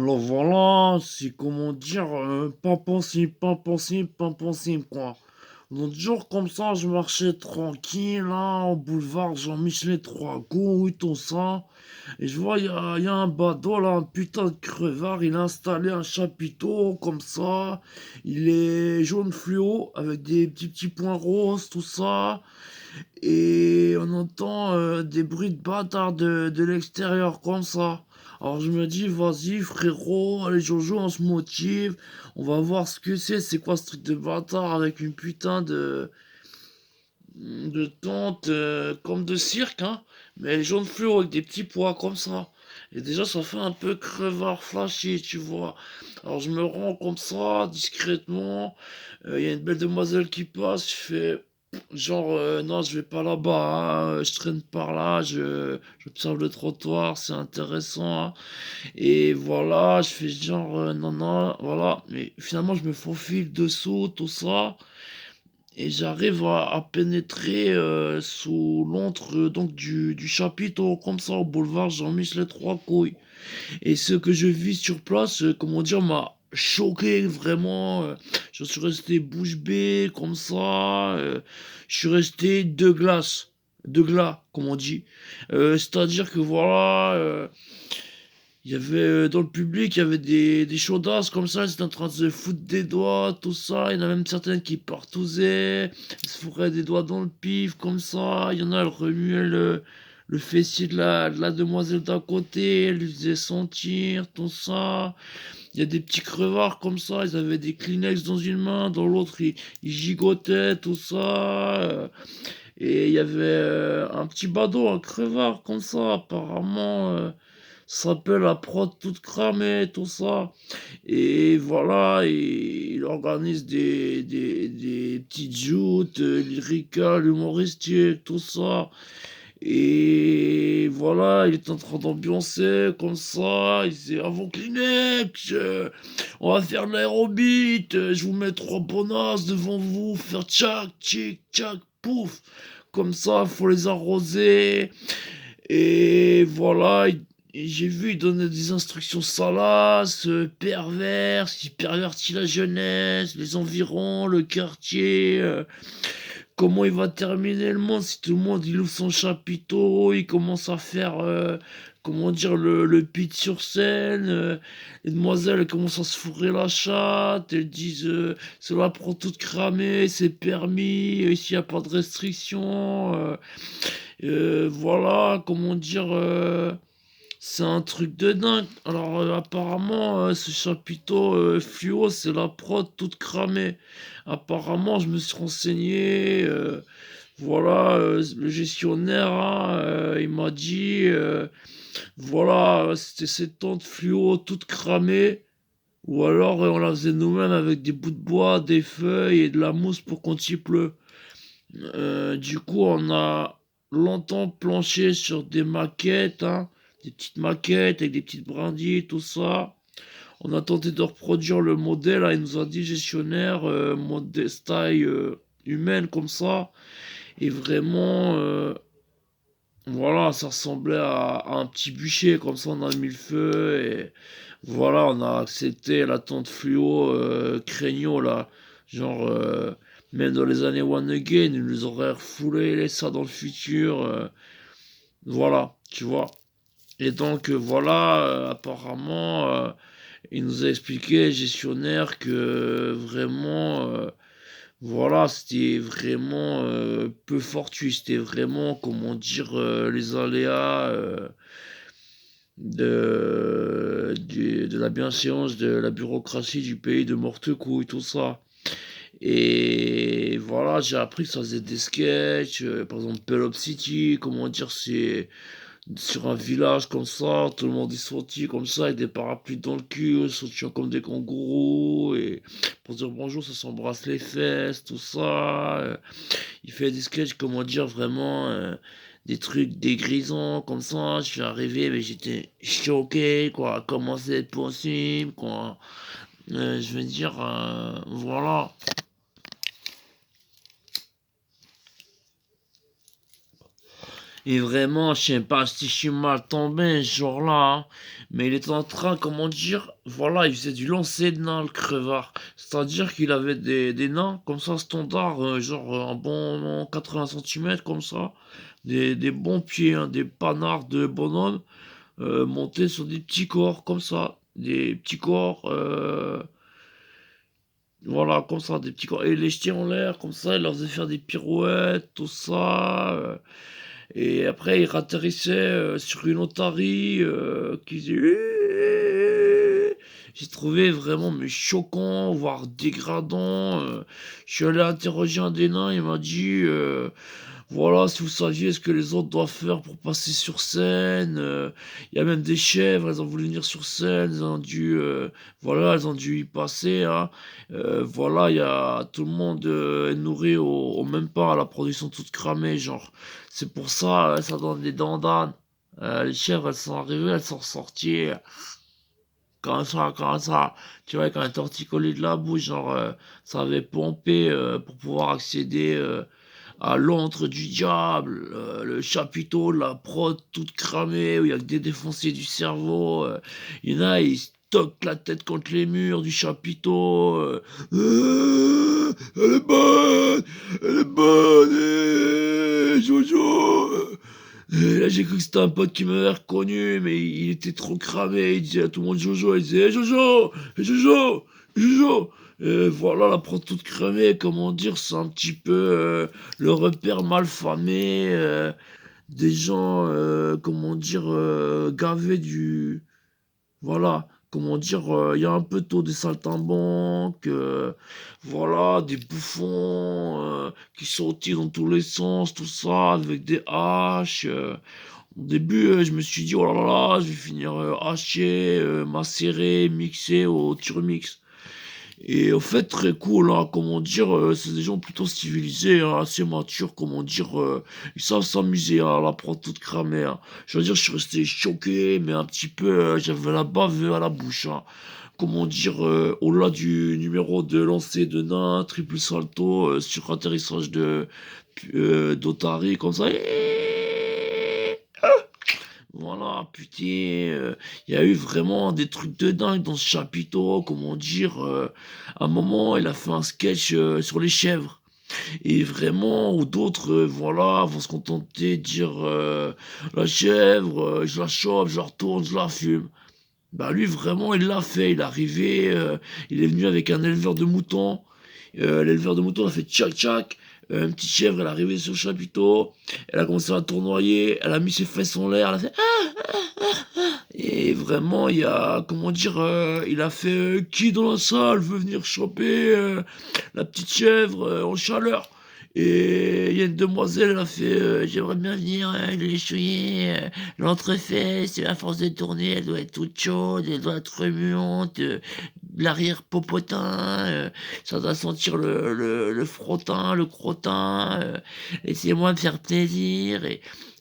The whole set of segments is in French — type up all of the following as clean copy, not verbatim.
Alors voilà, c'est comment dire, pas possible, pas possible, pas possible, quoi. L'autre jour, comme ça, je marchais tranquille, là, au boulevard Jean-Michel trois coups, tout ça. Et je vois, il y a un badaud, là, un putain de crevard, il a installé un chapiteau, comme ça. Il est jaune fluo, avec des petits points roses, tout ça. Et on entend des bruits de bâtard de l'extérieur comme ça. Alors je me dis, vas-y frérot, allez Jojo, on se motive, on va voir ce que c'est quoi ce truc de bâtard avec une putain de tente comme de cirque, hein, mais jaune fluo avec des petits pois comme ça. Et déjà ça fait un peu crevard flashy, tu vois. Alors je me rends comme ça, discrètement, il y a une belle demoiselle qui passe, je fais genre non je vais pas là-bas, hein, je traîne par là, j'observe le trottoir, c'est intéressant, hein. Et voilà, je fais genre non non, voilà, mais finalement je me faufile dessous, tout ça. Et j'arrive à pénétrer sous l'antre donc du chapiteau, comme ça, au boulevard Jean-Michel Trois Couilles. Et ce que je vis sur place, comment dire, m'a choqué vraiment. Je suis resté bouche bée, comme ça. Je suis resté de glace, comme on dit. C'est-à-dire que voilà. Il y avait dans le public, il y avait des chaudasses comme ça, ils étaient en train de se foutre des doigts, tout ça. Il y en a même certaines qui partouzaient, ils se fourraient des doigts dans le pif, comme ça. Il y en a, elles remuaient le fessier de la demoiselle d'à côté, elle lui faisait sentir, tout ça. Il y a des petits crevards comme ça, ils avaient des Kleenex dans une main, dans l'autre, ils gigotaient, tout ça. Et il y avait un petit badaud, un crevard comme ça, apparemment. Ça s'appelle la prod toute cramée, tout ça. Et voilà, et il organise des petites joutes lyricales, humoristiques, tout ça. Et voilà, il est en train d'ambiancer comme ça. Il dit, avant Kleenex, on va faire de l'aérobie. Je vous mets trois bonasses devant vous, faire tchac, tchic, tchac, pouf. Comme ça, faut les arroser. Et voilà, et j'ai vu, il donnait des instructions salaces, perverses, il pervertit la jeunesse, les environs, le quartier. Comment il va terminer le monde si tout le monde il ouvre son chapiteau, il commence à faire, comment dire, le pitch sur scène. Les demoiselles elles commencent à se fourrer la chatte, elles disent cela prend toute cramée, c'est permis, ici il n'y a pas de restriction. Voilà, comment dire, c'est un truc de dingue. Alors, apparemment, ce chapiteau fluo, c'est la prod toute cramée. Apparemment, je me suis renseigné. Voilà, le gestionnaire, hein, il m'a dit, voilà, c'était cette tente fluo toute cramée. Ou alors, on la faisait nous-mêmes avec des bouts de bois, des feuilles et de la mousse pour quand il pleut. Du coup, on a longtemps planché sur des maquettes, hein, des petites maquettes avec des petites brindilles, tout ça. On a tenté de reproduire le modèle, hein, il nous a dit gestionnaire, modèle taille humaine comme ça. Et vraiment, voilà, ça ressemblait à un petit bûcher, comme ça on a mis le feu et voilà, on a accepté la tente fluo créneau là. Genre, même dans les années One Again, ils nous auraient refoulé ça dans le futur. Voilà, tu vois. Et donc, voilà, apparemment, il nous a expliqué, gestionnaire, que vraiment, voilà, c'était vraiment peu fortuit. C'était vraiment, comment dire, les aléas de la bienséance de la bureaucratie du pays de Mortecouille, tout ça. Et voilà, j'ai appris que ça faisait des sketchs, par exemple Pelop City, comment dire, c'est sur un village comme ça, tout le monde est sorti comme ça, avec des parapluies dans le cul, sortis comme des kangourous, et pour dire bonjour, ça s'embrasse les fesses, tout ça. Il fait des sketchs, comment dire, vraiment, des trucs dégrisants comme ça. Je suis arrivé, mais j'étais choqué, quoi. Comment c'est possible, quoi. Je veux dire, voilà. Et vraiment, je sais pas si je suis mal tombé ce jour-là, hein. Mais il était en train, comment dire, voilà, il faisait du lancer de nain, le crevard. C'est-à-dire qu'il avait des nains, comme ça, standard, genre un bon 80 centimètres comme ça. Des bons pieds, hein, des panards de bonhomme, montés sur des petits corps, comme ça. Des petits corps, voilà, comme ça, des petits corps. Et il les jetait en l'air, comme ça, il leur faisait faire des pirouettes, tout ça. Et après, il atterrissait sur une otarie qui faisait. J'ai trouvé vraiment mais choquant, voire dégradant. Je suis allé interroger un des nains, il m'a dit voilà, si vous saviez ce que les autres doivent faire pour passer sur scène. Il y a même des chèvres, elles ont voulu venir sur scène, elles ont dû, voilà, elles ont dû y passer, hein. Voilà, il y a tout le monde est nourri au même pas à la production toute cramée, genre. C'est pour ça, ça donne des dents d'âne. Les chèvres, elles sont arrivées, elles sont ressorties. Quand ça, tu vois, quand un torticolis de la bouche, genre, ça avait pompé pour pouvoir accéder à l'antre du diable, le chapiteau, la prod toute cramée, où il y a que des défoncés du cerveau. Il y en a, ils se toquent la tête contre les murs du chapiteau. Elle est bonne, elle est bonne, Jojo. Et là, j'ai cru que c'était un pote qui m'avait reconnu, mais il était trop cramé. Il disait à tout le monde Jojo. Il disait hey, Jojo, hey, Jojo, Jojo. Voilà, la prod toute cramée, comment dire, c'est un petit peu le repère malfamé des gens, comment dire, gavés du. Voilà, comment dire, il y a un peu tôt des saltimbanques, voilà, des bouffons qui sortent dans tous les sens, tout ça, avec des haches. Au début, je me suis dit, oh là là, là, je vais finir haché, macéré, mixé au turmix. Et au fait, très cool, hein, comment dire, c'est des gens plutôt civilisés, hein, assez matures, comment dire, ils savent s'amuser, hein, à la prendre toute cramée, hein. Je veux dire, je suis resté choqué, mais un petit peu, j'avais la bave à la bouche, hein. Comment dire, au-delà du numéro de lancer de nain, triple salto, sur atterrissage d'Otari, comme ça. Voilà, putain, il y a eu vraiment des trucs de dingue dans ce chapiteau, comment dire. À un moment, il a fait un sketch sur les chèvres. Et vraiment, ou d'autres, voilà, vont se contenter de dire la chèvre, je la chope, je la retourne, je la fume. Bah lui, vraiment, il l'a fait. Il est arrivé, il est venu avec un éleveur de moutons. L'éleveur de moutons a fait tchac tchac. Une petite chèvre, elle est arrivée sur le chapiteau. Elle a commencé à tournoyer. Elle a mis ses fesses en l'air. Elle a fait et vraiment, il y a, comment dire, il a fait qui dans la salle veut venir choper la petite chèvre en chaleur. Et il y a une demoiselle, elle a fait j'aimerais bien venir lui essuyer l'entrefesse. Et à force de tourner, elle doit être toute chaude, elle doit être remuante, de l'arrière popotin, ça doit sentir le frottin, le crottin. Laissez-moi me faire plaisir.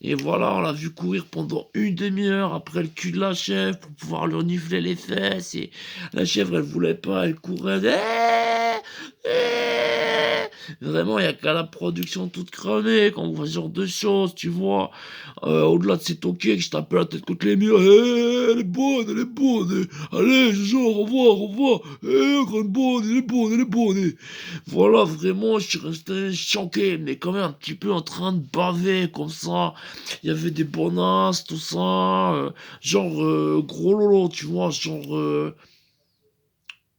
Et voilà, on l'a vu courir pendant une demi-heure après le cul de la chèvre pour pouvoir lui renifler les fesses. Et la chèvre, elle voulait pas, elle courait. Vraiment, il y a qu'à la production toute cramée quand on voit ce genre de choses, tu vois. Au-delà de ces toquets que je tape la tête contre les murs. Elle est bonne, elle est bonne. Allez, Jojo, au revoir, au revoir. Grande bonne, elle est bonne, elle est bonne. Voilà, vraiment, je suis resté choqué, mais quand même un petit peu en train de baver comme ça. Il y avait des bonasses, tout ça. Genre, gros lolo, tu vois.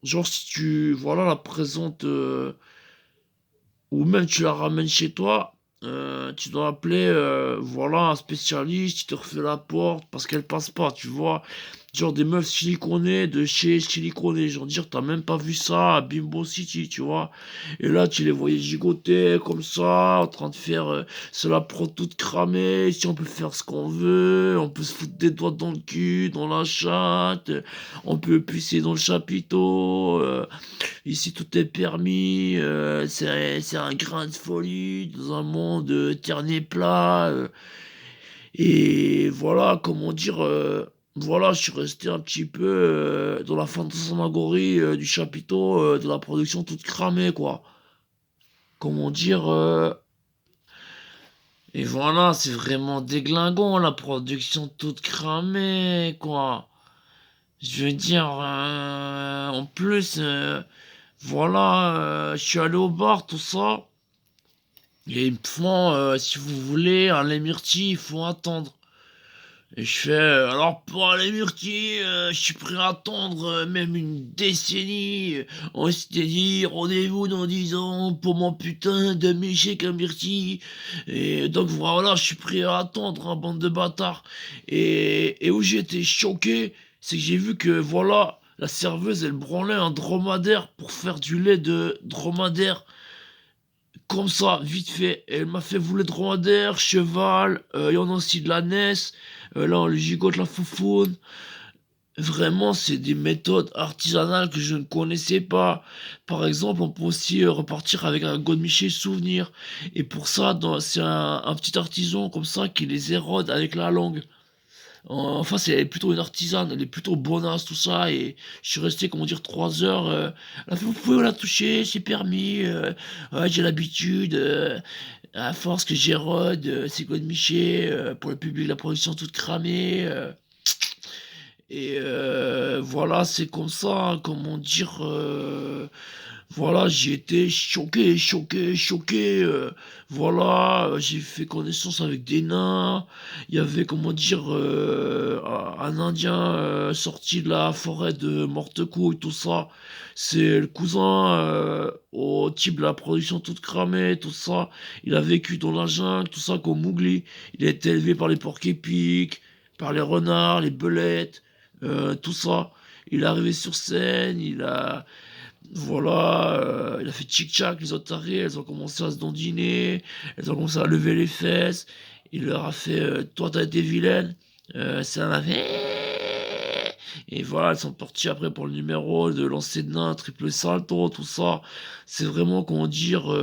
Genre, si tu, voilà, la présente, ou même tu la ramènes chez toi, tu dois appeler, voilà, un spécialiste, il te refait la porte parce qu'elle passe pas, tu vois. Genre des meufs siliconées de chez siliconées, genre dire t'as même pas vu ça à Bimbo City, tu vois. Et là tu les voyais gigoter comme ça, en train de faire c'est la prod toute cramée, si on peut faire ce qu'on veut, on peut se foutre des doigts dans le cul, dans la chatte, on peut pisser dans le chapiteau, ici tout est permis, c'est un grain de folie dans un monde terné plat. Et voilà, comment dire, voilà, je suis resté un petit peu dans la fantasmagorie du chapiteau de la production toute cramée, quoi. Comment dire, Et voilà, c'est vraiment déglinguant, la production toute cramée, quoi. Je veux dire, en plus, voilà, je suis allé au bar, tout ça, et ils me font, si vous voulez, un lait myrtille, il faut attendre. Et je fais, alors pour un lait myrtille, je suis prêt à attendre même une décennie. On s'était dit, rendez-vous dans 10 ans pour mon putain de milkshake à myrtille. Et donc voilà, je suis prêt à attendre, hein, bande de bâtards. Et où j'ai été choqué, c'est que j'ai vu que voilà, la serveuse, elle branlait un dromadaire pour faire du lait de dromadaire. Comme ça, vite fait, elle m'a fait vous le dromadaire, cheval, il y en a aussi de la Ness, là on le gigote la foufoune. Vraiment, c'est des méthodes artisanales que je ne connaissais pas. Par exemple, on peut aussi repartir avec un godemiché souvenir. Et pour ça, c'est un petit artisan comme ça qui les érode avec la langue. Enfin, c'est plutôt une artisane, elle est plutôt bonasse, tout ça, et je suis resté, comment dire, 3 heures. Elle a fait, vous pouvez la toucher, c'est permis, ouais, j'ai l'habitude, à force que j'érode, c'est quoi de Miché, pour le public, la production toute cramée, et voilà, c'est comme ça, hein, comment dire, voilà, j'ai été choqué, choqué, choqué. Voilà, j'ai fait connaissance avec des nains. Il y avait, comment dire, un Indien sorti de la forêt de Mortecoup et tout ça. C'est le cousin au type de la production toute cramée, tout ça. Il a vécu dans la jungle, tout ça, comme Mowgli. Il a été élevé par les porcs-épics, par les renards, les belettes, tout ça. Il est arrivé sur scène, voilà, il a fait tchic-tchac, les autres tarés, elles ont commencé à se dandiner, elles ont commencé à lever les fesses. Il leur a fait, toi t'as été vilaine, ça en a fait. Et voilà, elles sont parties après pour le numéro de lancer de nain, triple salto, tout ça. C'est vraiment, comment dire,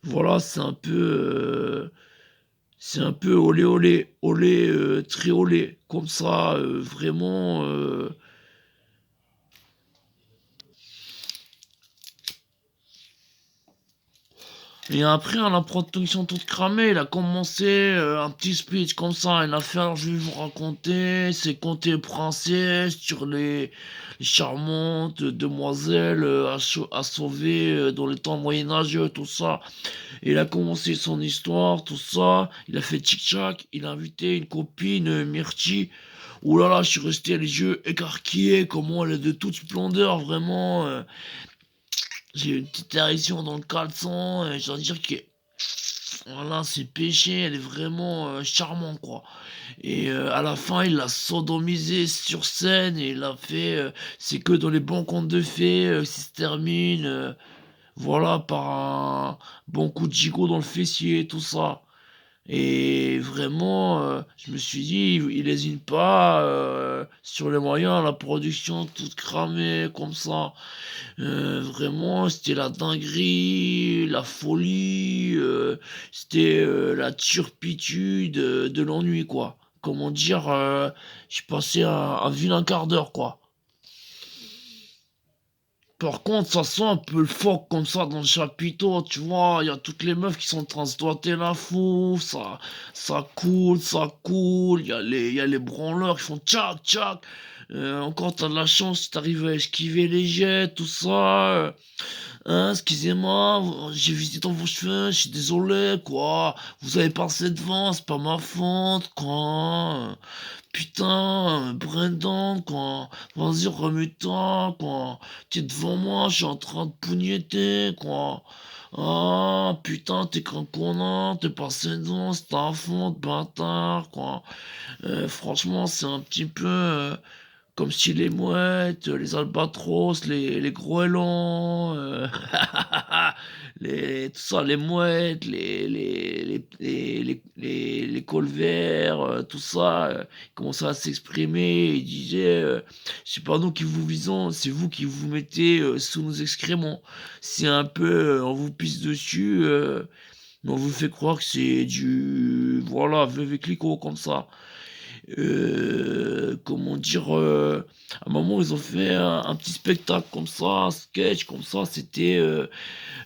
voilà, c'est un peu olé olé, olé, très olé, comme ça, vraiment. Et après, à la production toute cramée, il a commencé un petit speech comme ça. Il a fait, alors je vais vous raconter ses contes princesses sur les charmantes demoiselles à sauver dans les temps moyenâgeux, tout ça. Et il a commencé son histoire, tout ça. Il a fait tic-tac. Il a invité une copine, Myrtille. Ouh là là, je suis resté les yeux écarquillés, comment elle est de toute splendeur, vraiment. J'ai eu une petite érection dans le caleçon, et je dois dire que voilà, c'est péché, elle est vraiment charmante quoi. Et à la fin, il l'a sodomisée sur scène et il a fait, c'est que dans les bons contes de fées que ça se termine, voilà, par un bon coup de gigot dans le fessier, tout ça. Et vraiment, je me suis dit, il hésite pas sur les moyens, la production toute cramée comme ça. Vraiment, c'était la dinguerie, la folie, c'était la turpitude de l'ennui, quoi. Comment dire, j'ai passé un vilain quart d'heure, quoi. Par contre, ça sent un peu le phoque comme ça dans le chapiteau, tu vois. Il y a toutes les meufs qui sont en train de se doiter la fou, ça coule, ça coule. Il y a les branleurs qui font tchac, tchac. Encore, t'as de la chance si t'arrives à esquiver les jets, tout ça. Hein, excusez-moi, j'ai visité dans vos cheveux, je suis désolé, quoi. Vous avez passé devant, c'est pas ma faute, quoi. Putain, Brendan, quoi. Vas-y, remets-toi, quoi. T'es devant moi, je suis en train de pougnetter, quoi. Ah, putain, t'es qu'un connard, t'es passé devant, c'est ta faute, bâtard, quoi. Franchement, c'est un petit peu comme si les mouettes, les albatros, les goélands, tout ça, les mouettes, les colverts, tout ça, ils commençaient à s'exprimer, ils disaient, c'est pas nous qui vous visons, c'est vous qui vous mettez sous nos excréments. C'est un peu, on vous pisse dessus, mais on vous fait croire que c'est du, voilà, veuve clicquot comme ça. comment dire, à un moment, ils ont fait un petit spectacle comme ça, un sketch comme ça, c'était,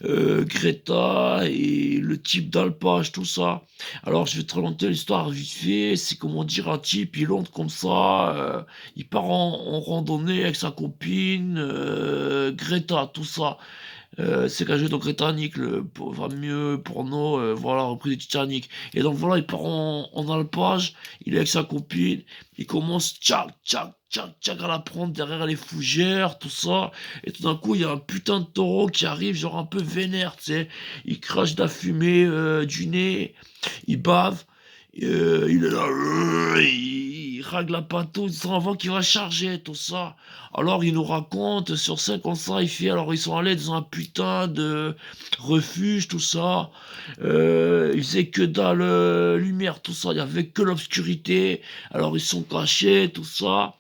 Greta et le type d'alpage, tout ça. Alors, je vais te raconter l'histoire vite fait. C'est comment dire, un type, il entre comme ça, il part en randonnée avec sa copine, Greta, tout ça. C'est qu'un jeu dans Titanic, le fameux porno, voilà, repris du Titanic. Et donc voilà, il part en alpage, il est avec sa copine, il commence tchac, tchac, tchac, tchac à la prendre derrière les fougères, tout ça. Et tout d'un coup, il y a un putain de taureau qui arrive, genre un peu vénère, tu sais. Il crache de la fumée du nez, il bave, il est là, il ragle la patte, avant qu'il va charger, tout ça. Alors il nous raconte sur scène comme ça, il fait, alors ils sont allés dans un putain de refuge, tout ça. Il faisait que dalle lumière, tout ça, il y avait que l'obscurité. Alors ils sont cachés, tout ça.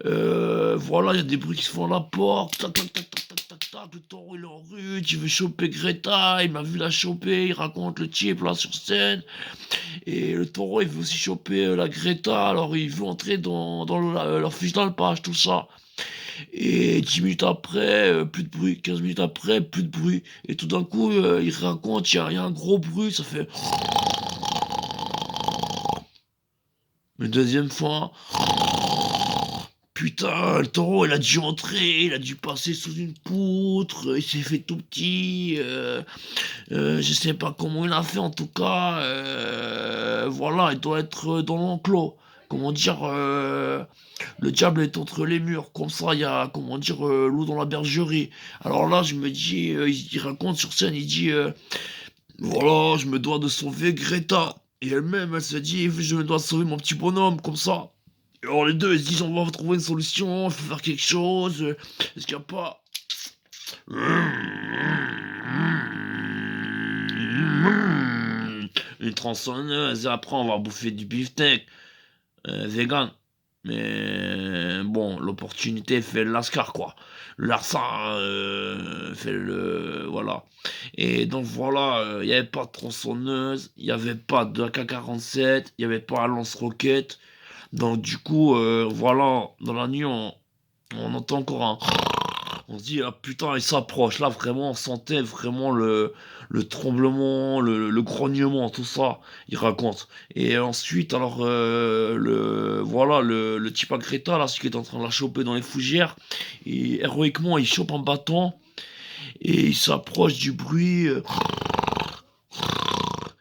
Voilà, il y a des bruits qui se font à la porte. Tac, tac, tac, tac, tac, tac, tac. Le taureau il est en rue, il veut choper Greta, il m'a vu la choper, il raconte le type là sur scène. Et le taureau il veut aussi choper la Greta, alors il veut entrer dans leur fusil d'alpage, tout ça. Et 10 minutes après, plus de bruit. 15 minutes après, plus de bruit. Et tout d'un coup, il raconte, il y a un gros bruit, ça fait... Une deuxième fois, putain, le taureau, il a dû entrer, il a dû passer sous une poutre, il s'est fait tout petit, je sais pas comment il a fait en tout cas, voilà, il doit être dans l'enclos. Comment dire, le diable est entre les murs, comme ça il y a, comment dire, loup dans la bergerie. Alors là, je me dis, il raconte sur scène, il dit, voilà, je me dois de sauver Greta. Et elle-même, elle se dit, je me dois sauver mon petit bonhomme, comme ça. Et alors les deux, ils se disent, on va trouver une solution, il faut faire quelque chose, est-ce qu'il n'y a pas... Une tronçonneuse, et après on va bouffer du beefsteak vegan. Mais bon, l'opportunité fait le lascar, quoi. Le larcin fait le... Voilà. Et donc voilà, il n'y avait pas de tronçonneuse, il n'y avait pas de AK-47, il n'y avait pas un lance-roquette. Donc du coup, voilà, dans la nuit, on entend encore un... On se dit, ah putain, il s'approche. Là, vraiment, on sentait vraiment le tremblement, le grognement, tout ça. Il raconte. Et ensuite, alors, voilà, le type à Greta, là, celui qui est en train de la choper dans les fougères, et héroïquement, il chope un bâton et il s'approche du bruit.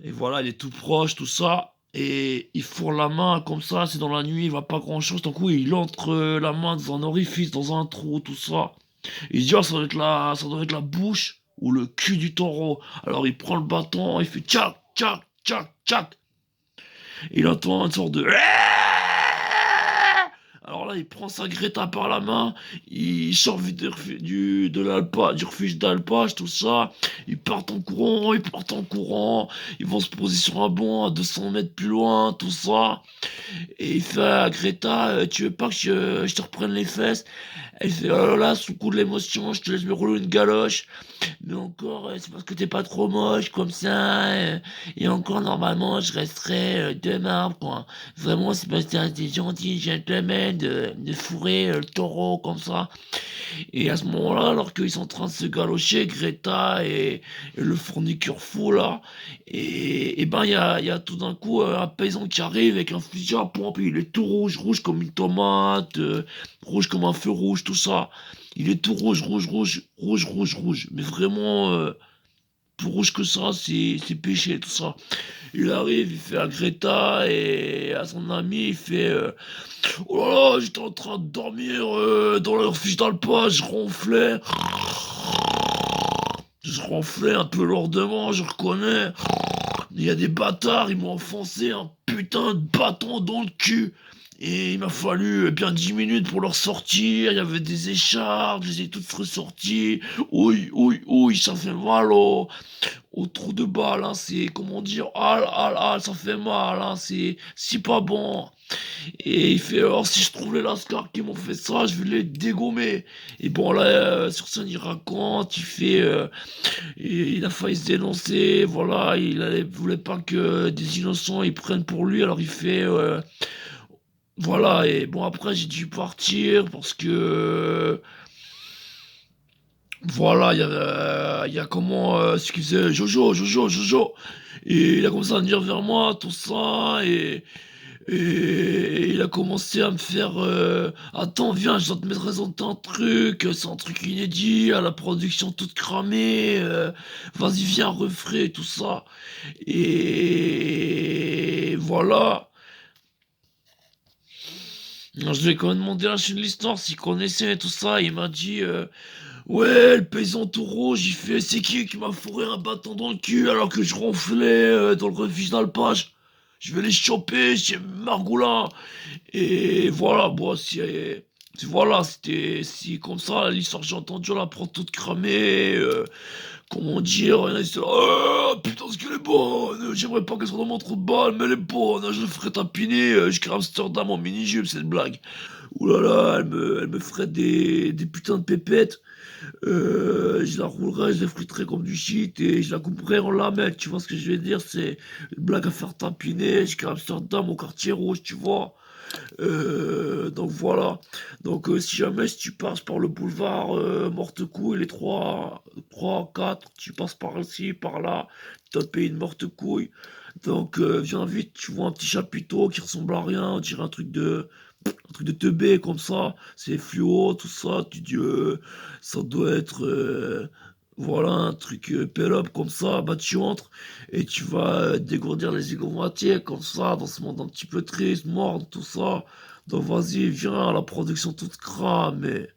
Et voilà, il est tout proche, tout ça. Et il fourre la main comme ça, c'est dans la nuit, il va pas grand chose. D'un coup, il entre la main dans un orifice, dans un trou, tout ça. Il se dit, ah, ça doit être la bouche ou le cul du taureau. Alors il prend le bâton, il fait tchac, tchac, tchac, tchac. Il entend une sorte de... Alors là, il prend sa Greta par la main, il sort vite du refuge d'alpage, tout ça. Ils partent en courant, ils partent en courant. Ils vont se poser sur un banc à 200 mètres plus loin, tout ça. Et il fait à Greta, tu veux pas que je te reprenne les fesses? Elle fait, oh là là, sous le coup de l'émotion, je te laisse me rouler une galoche. Mais encore, c'est parce que t'es pas trop moche comme ça. Et encore, normalement, je resterai de marbre, quoi. Vraiment, c'est parce que t'es gentil, gentleman, de fourrer le taureau comme ça. Et à ce moment-là, alors qu'ils sont en train de se galocher, Greta et le fourniqueur fou, là, et ben, il y a tout d'un coup un paysan qui arrive avec un fusil à pompe, il est tout rouge, rouge comme une tomate, rouge comme un feu rouge, tout ça. Il est tout rouge, rouge, rouge, rouge, rouge, rouge. Mais vraiment, plus rouge que ça, c'est péché, tout ça. Il arrive, il fait à Greta et à son ami, il fait oh là là, j'étais en train de dormir dans le refuge d'alpage, je ronflais un peu lourdement, je reconnais. Il y a des bâtards, ils m'ont enfoncé un putain de bâton dans le cul. Et il m'a fallu bien 10 minutes pour leur sortir. Il y avait des écharpes, je les ai toutes ressorties. Oui, oui, oui, ça fait mal au trou de balle, hein. C'est, comment dire, ah, ah, ah, ça fait mal, hein. C'est pas bon. Et il fait, alors si je trouve les lascars qui m'ont fait ça, je vais les dégommer. Et bon, là, sur scène, il raconte, il fait, il a failli se dénoncer, voilà, voulait pas que des innocents ils prennent pour lui, alors il fait, voilà, et bon, après, j'ai dû partir parce que, voilà, il y a comment, excusez, Jojo, et il a commencé à venir vers moi, tout ça, et il a commencé à me faire, «Attends, viens, je dois te présenter un truc, c'est un truc inédit, à la production toute cramée, vas-y, viens, refrais», tout ça, et voilà. Alors je lui ai quand même demandé la chaîne de l'histoire s'il connaissait tout ça. Il m'a dit ouais, le paysan tout rouge. Il fait c'est qui m'a fourré un bâton dans le cul alors que je ronflais dans le refuge d'alpage. Je vais les choper chez Margoulin. Et voilà, bon, voilà, c'était si comme ça l'histoire que j'ai entendue, on la prend toute cramée. Comment dire, il y en a qui étaient là, «Ah putain, ce qu'elle est bonne! J'aimerais pas qu'elle soit dans mon trou de balle, mais elle est bonne, je le ferai tapiner jusqu'à Amsterdam en mini-jupe, c'est une blague.» Ouh là là, elle me ferait des putains de pépettes, je la roulerais, je la friterais comme du shit et je la couperais en lamelles, tu vois ce que je veux dire? C'est une blague à faire tapiner jusqu'à Amsterdam au quartier rouge, tu vois? Donc voilà. Donc si jamais si tu passes par le boulevard Mortecouille, les 4, tu passes par ici, par là, tu dois te payer une morte-couille. Donc viens vite, tu vois un petit chapiteau qui ressemble à rien, on dirait un truc de teubé comme ça, c'est fluo, tout ça, tu dis ça doit être voilà un truc pell-up comme ça, bah tu entres et tu vas dégourdir les zygomatiques comme ça, dans ce monde un petit peu triste, mort, tout ça. Donc vas-y, viens, la production toute cramée.